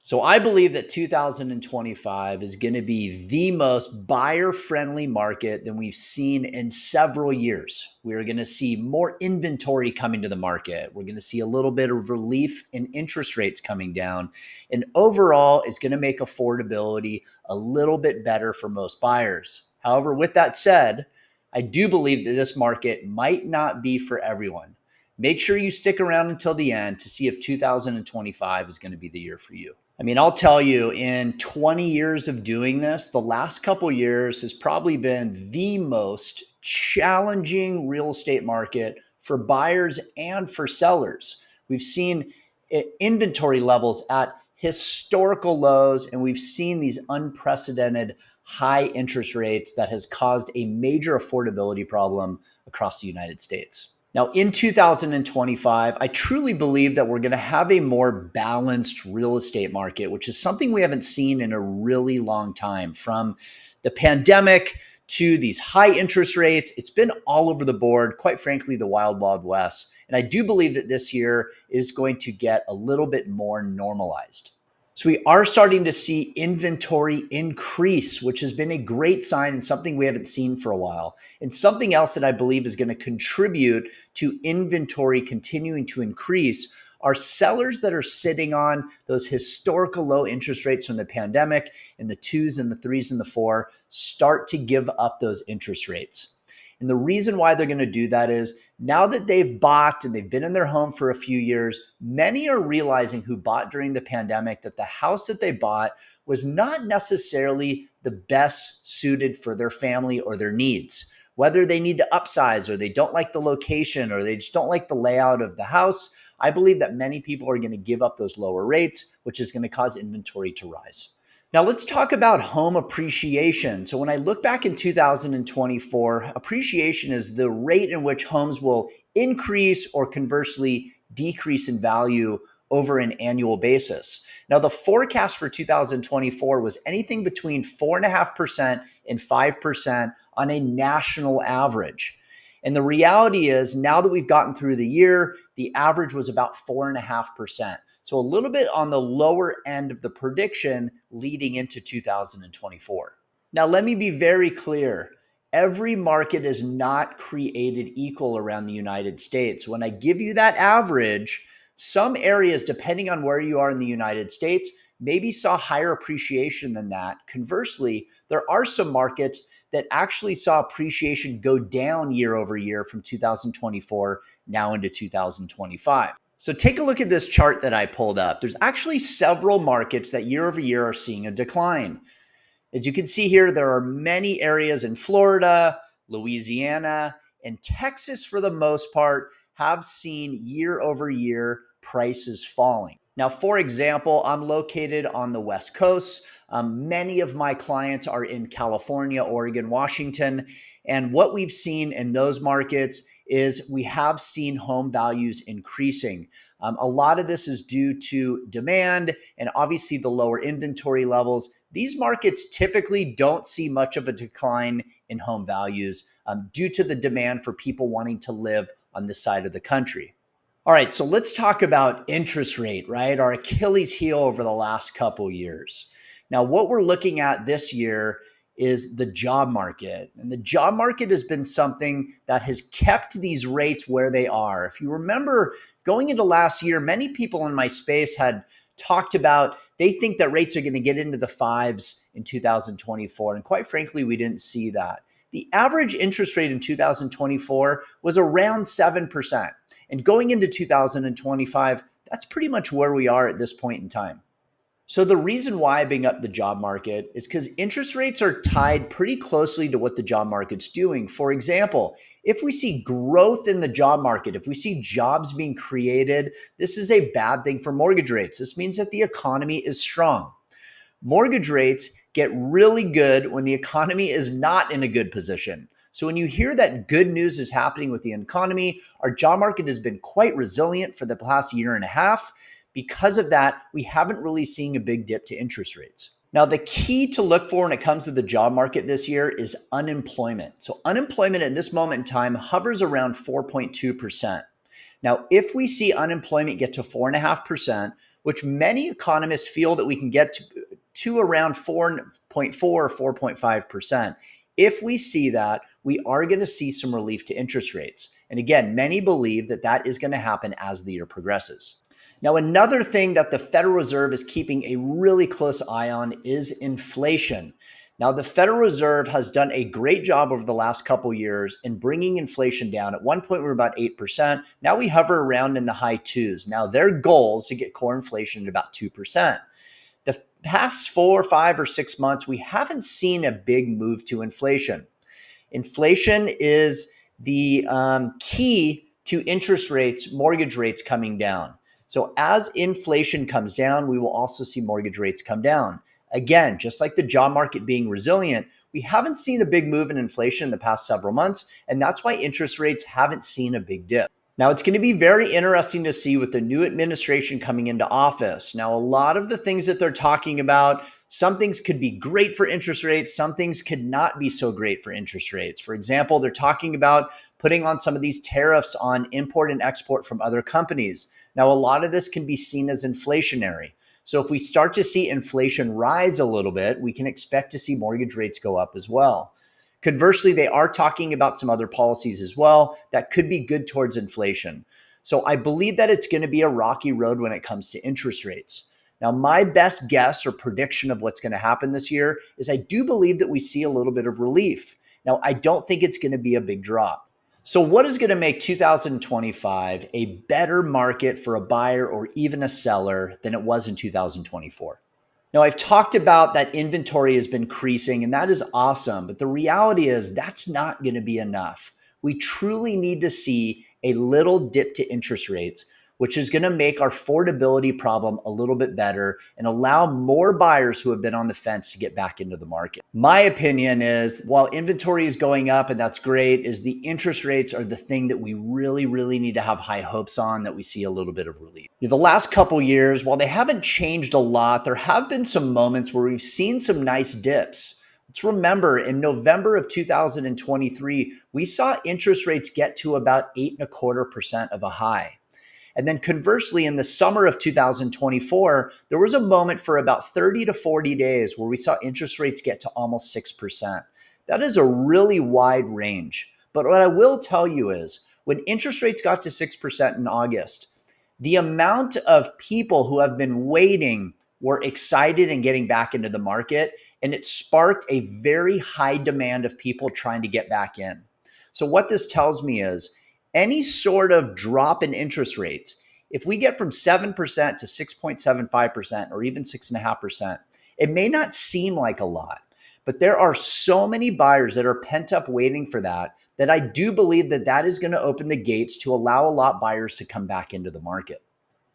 So I believe that 2025 is going to be the most buyer-friendly market than we've seen in several years. We're going to see more inventory coming to the market. We're going to see a little bit of relief in interest rates coming down. And overall, it's going to make affordability a little bit better for most buyers. However, with that said, I do believe that this market might not be for everyone. Make sure you stick around until the end to see if 2025 is going to be the year for you. I mean, I'll tell you, in 20 years of doing this, the last couple years has probably been the most challenging real estate market for buyers and for sellers. We've seen inventory levels at historical lows, and we've seen these unprecedented high interest rates that has caused a major affordability problem across the United States. Now, in 2025, I truly believe that we're going to have a more balanced real estate market, which is something we haven't seen in a really long time. From the pandemic to these high interest rates, it's been all over the board, quite frankly, the wild, wild west. And I do believe that this year is going to get a little bit more normalized. So we are starting to see inventory increase, which has been a great sign and something we haven't seen for a while. And something else that I believe is going to contribute to inventory continuing to increase are sellers that are sitting on those historical low interest rates from the pandemic, and the 2s and the 3s and the 4 start to give up those interest rates. And the reason why they're going to do that is now that they've bought and they've been in their home for a few years, many are realizing who bought during the pandemic that the house that they bought was not necessarily the best suited for their family or their needs. Whether they need to upsize or they don't like the location or they just don't like the layout of the house, I believe that many people are going to give up those lower rates, which is going to cause inventory to rise. Now let's talk about home appreciation. So when I look back in 2024, appreciation is the rate in which homes will increase or conversely decrease in value over an annual basis. Now the forecast for 2024 was anything between 4.5% and 5% on a national average. And the reality is, now that we've gotten through the year, the average was about 4.5%. So a little bit on the lower end of the prediction leading into 2024. Now, let me be very clear. Every market is not created equal around the United States. When I give you that average, some areas, depending on where you are in the United States, maybe saw higher appreciation than that. Conversely, there are some markets that actually saw appreciation go down year over year from 2024 now into 2025. So take a look at this chart that I pulled up. There's actually several markets that year over year are seeing a decline. As you can see here, there are many areas in Florida, Louisiana, and Texas for the most part have seen year over year prices falling. Now, for example, I'm located on the West Coast. Many of my clients are in California, Oregon, Washington. And what we've seen in those markets is we have seen home values increasing. A lot of this is due to demand and obviously the lower inventory levels. These markets typically don't see much of a decline in home values due to the demand for people wanting to live on this side of the country. All right, so let's talk about interest rate, right? Our Achilles heel over the last couple years. Now, what we're looking at this year is the job market. And the job market has been something that has kept these rates where they are. If you remember going into last year, many people in my space had talked about they think that rates are going to get into the 5s in 2024. And quite frankly, we didn't see that. The average interest rate in 2024 was around 7%. And going into 2025, that's pretty much where we are at this point in time. So the reason why I bring up the job market is because interest rates are tied pretty closely to what the job market's doing. For example, if we see growth in the job market, if we see jobs being created, this is a bad thing for mortgage rates. This means that the economy is strong. Mortgage rates get really good when the economy is not in a good position. So when you hear that good news is happening with the economy, our job market has been quite resilient for the past year and a half. Because of that, we haven't really seen a big dip to interest rates. Now, the key to look for when it comes to the job market this year is unemployment. So unemployment at this moment in time hovers around 4.2%. Now, if we see unemployment get to 4.5%, which many economists feel that we can get to around 4.4 or 4.5%. If we see that, we are going to see some relief to interest rates. And again, many believe that that is going to happen as the year progresses. Now, another thing that the Federal Reserve is keeping a really close eye on is inflation. Now, the Federal Reserve has done a great job over the last couple years in bringing inflation down. At one point, we were about 8%. Now we hover around in the high twos. Now, their goal is to get core inflation at about 2%. The past 4, 5, or 6 months, we haven't seen a big move to inflation. Inflation is the key to interest rates, mortgage rates coming down. So as inflation comes down, we will also see mortgage rates come down. Again, just like the job market being resilient, we haven't seen a big move in inflation in the past several months, and that's why interest rates haven't seen a big dip. Now, it's going to be very interesting to see with the new administration coming into office. Now, a lot of the things that they're talking about, some things could be great for interest rates, some things could not be so great for interest rates. For example, they're talking about putting on some of these tariffs on import and export from other companies. Now, a lot of this can be seen as inflationary. So if we start to see inflation rise a little bit, we can expect to see mortgage rates go up as well. Conversely, they are talking about some other policies as well that could be good towards inflation. So I believe that it's going to be a rocky road when it comes to interest rates. Now, my best guess or prediction of what's going to happen this year is I do believe that we see a little bit of relief. Now, I don't think it's going to be a big drop. So what is going to make 2025 a better market for a buyer or even a seller than it was in 2024? Now, I've talked about that inventory has been increasing, and that is awesome. But the reality is that's not going to be enough. We truly need to see a little dip to interest rates, which is going to make our affordability problem a little bit better and allow more buyers who have been on the fence to get back into the market. My opinion is while inventory is going up, and that's great, is the interest rates are the thing that we really, really need to have high hopes on, that we see a little bit of relief. The last couple years, while they haven't changed a lot, there have been some moments where we've seen some nice dips. Let's remember in November of 2023, we saw interest rates get to about 8.25% of a high. And then conversely, in the summer of 2024, there was a moment for about 30 to 40 days where we saw interest rates get to almost 6%. That is a really wide range. But what I will tell you is when interest rates got to 6% in August, the amount of people who have been waiting were excited and getting back into the market, and it sparked a very high demand of people trying to get back in. So what this tells me is any sort of drop in interest rates, if we get from 7% to 6.75% or even 6.5%, it may not seem like a lot, but there are so many buyers that are pent up waiting for that I do believe that that is going to open the gates to allow a lot of buyers to come back into the market.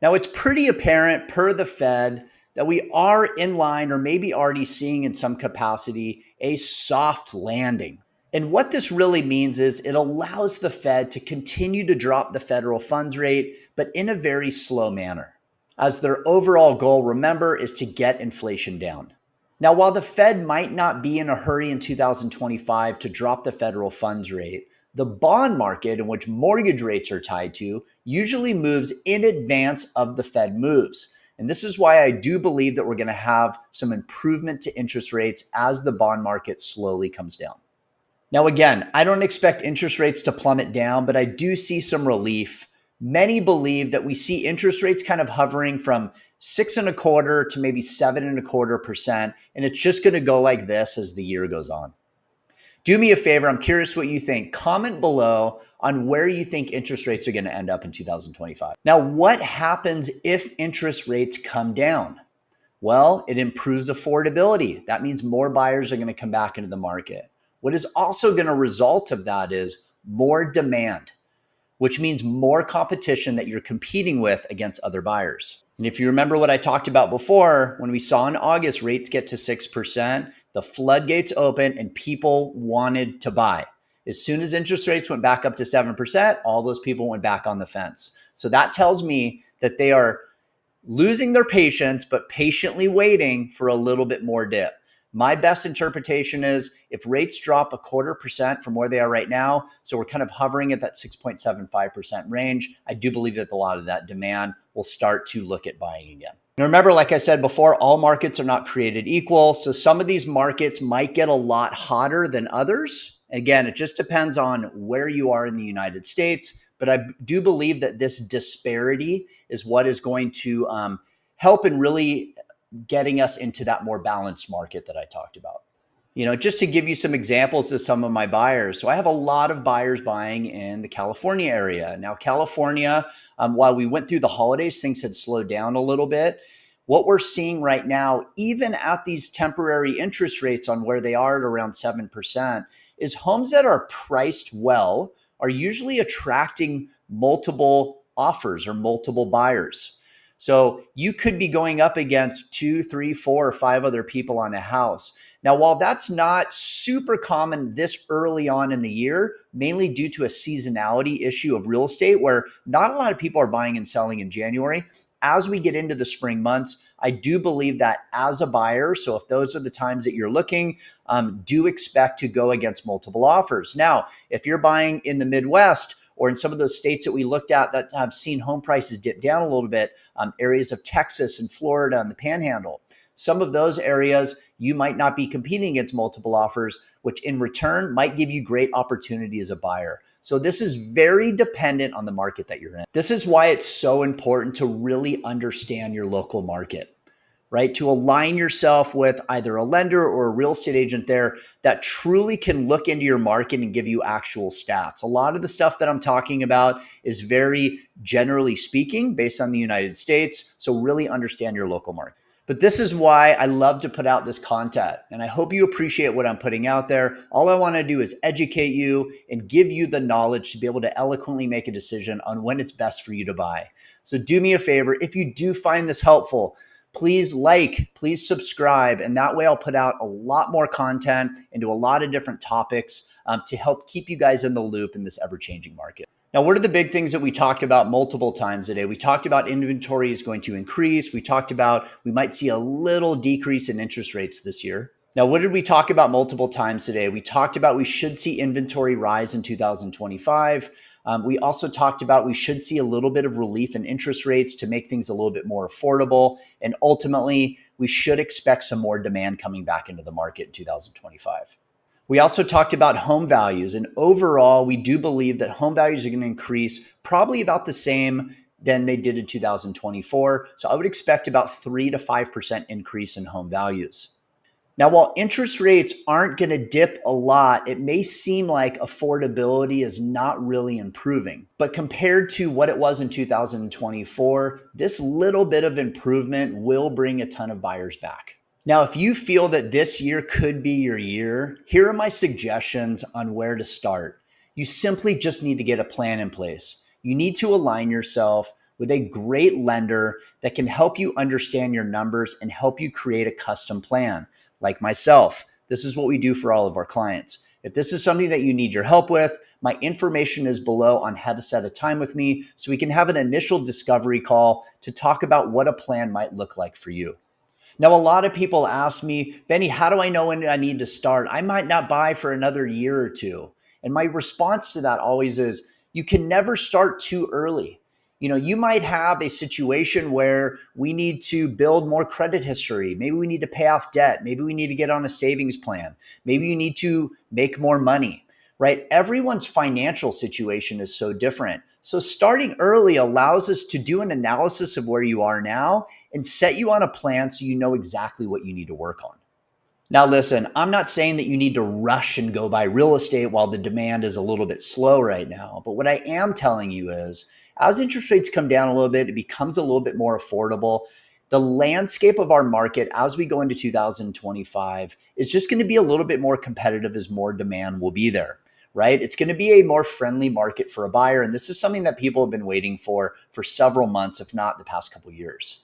Now, it's pretty apparent per the Fed that we are in line or maybe already seeing in some capacity a soft landing. And what this really means is it allows the Fed to continue to drop the federal funds rate, but in a very slow manner, as their overall goal, remember, is to get inflation down. Now, while the Fed might not be in a hurry in 2025 to drop the federal funds rate, the bond market, in which mortgage rates are tied to, usually moves in advance of the Fed moves. And this is why I do believe that we're going to have some improvement to interest rates as the bond market slowly comes down. Now, again, I don't expect interest rates to plummet down, but I do see some relief. Many believe that we see interest rates kind of hovering from 6.25% to maybe 7.25%, and it's just going to go like this as the year goes on. Do me a favor. I'm curious what you think. Comment below on where you think interest rates are going to end up in 2025. Now, what happens if interest rates come down? Well, it improves affordability. That means more buyers are going to come back into the market. What is also going to result of that is more demand, which means more competition that you're competing with against other buyers. And if you remember what I talked about before, when we saw in August rates get to 6%, the floodgates opened and people wanted to buy. As soon as interest rates went back up to 7%, all those people went back on the fence. So that tells me that they are losing their patience, but patiently waiting for a little bit more dip. My best interpretation is if rates drop 0.25% from where they are right now, so we're kind of hovering at that 6.75% range, I do believe that a lot of that demand will will start to look at buying again. Now, remember, like I said before, all markets are not created equal. So some of these markets might get a lot hotter than others. Again, it just depends on where you are in the United States. But I do believe that this disparity is what is going to help in really getting us into that more balanced market that I talked about. Just to give you some examples of some of my buyers. So I have a lot of buyers buying in the California area. Now, California, while we went through the holidays, things had slowed down a little bit. What we're seeing right now, even at these temporary interest rates on where they are at around 7%, is homes that are priced well are usually attracting multiple offers or multiple buyers. So you could be going up against 2, 3, 4, or 5 other people on a house. Now, while that's not super common this early on in the year, mainly due to a seasonality issue of real estate where not a lot of people are buying and selling in January, as we get into the spring months, I do believe that as a buyer, so if those are the times that you're looking, do expect to go against multiple offers. Now, if you're buying in the Midwest, or in some of those states that we looked at that have seen home prices dip down a little bit, areas of Texas and Florida and the Panhandle, some of those areas, you might not be competing against multiple offers, which in return might give you great opportunity as a buyer. So this is very dependent on the market that you're in. This is why it's so important to really understand your local market, right? To align yourself with either a lender or a real estate agent there that truly can look into your market and give you actual stats. A lot of the stuff that I'm talking about is very generally speaking based on the United States. So really understand your local market. But this is why I love to put out this content. And I hope you appreciate what I'm putting out there. All I want to do is educate you and give you the knowledge to be able to eloquently make a decision on when it's best for you to buy. So do me a favor. If you do find this helpful, please please subscribe. And that way I'll put out a lot more content into a lot of different topics to help keep you guys in the loop in this ever-changing market. Now, what are the big things that we talked about multiple times today? We talked about inventory is going to increase. We talked about we might see a little decrease in interest rates this year. Now, what did we talk about multiple times today? We talked about we should see inventory rise in 2025. We also talked about we should see a little bit of relief in interest rates to make things a little bit more affordable. And ultimately, we should expect some more demand coming back into the market in 2025. We also talked about home values, and overall, we do believe that home values are going to increase probably about the same than they did in 2024. So I would expect about 3 to 5% increase in home values. Now, while interest rates aren't going to dip a lot, it may seem like affordability is not really improving. But compared to what it was in 2024, this little bit of improvement will bring a ton of buyers back. Now, if you feel that this year could be your year, here are my suggestions on where to start. You simply just need to get a plan in place. You need to align yourself with a great lender that can help you understand your numbers and help you create a custom plan. Like myself, this is what we do for all of our clients. If this is something that you need your help with, my information is below on how to set a time with me so we can have an initial discovery call to talk about what a plan might look like for you. Now, a lot of people ask me, Benny, how do I know when I need to start? I might not buy for another year or two. And my response to that always is, you can never start too early. You might have a situation where we need to build more credit history. Maybe we need to pay off debt. Maybe we need to get on a savings plan. Maybe you need to make more money, right? Everyone's financial situation is so different. So starting early allows us to do an analysis of where you are now and set you on a plan so you know exactly what you need to work on. Now, listen, I'm not saying that you need to rush and go buy real estate while the demand is a little bit slow right now. But what I am telling you is, as interest rates come down a little bit, it becomes a little bit more affordable. The landscape of our market as we go into 2025 is just going to be a little bit more competitive as more demand will be there, right? It's going to be a more friendly market for a buyer. And this is something that people have been waiting for several months, if not the past couple of years.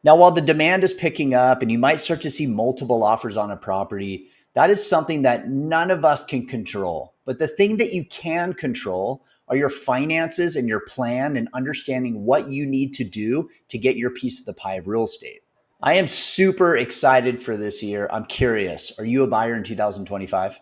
Now, while the demand is picking up and you might start to see multiple offers on a property, that is something that none of us can control. But the thing that you can control are your finances and your plan and understanding what you need to do to get your piece of the pie of real estate. I am super excited for this year. I'm curious, are you a buyer in 2025?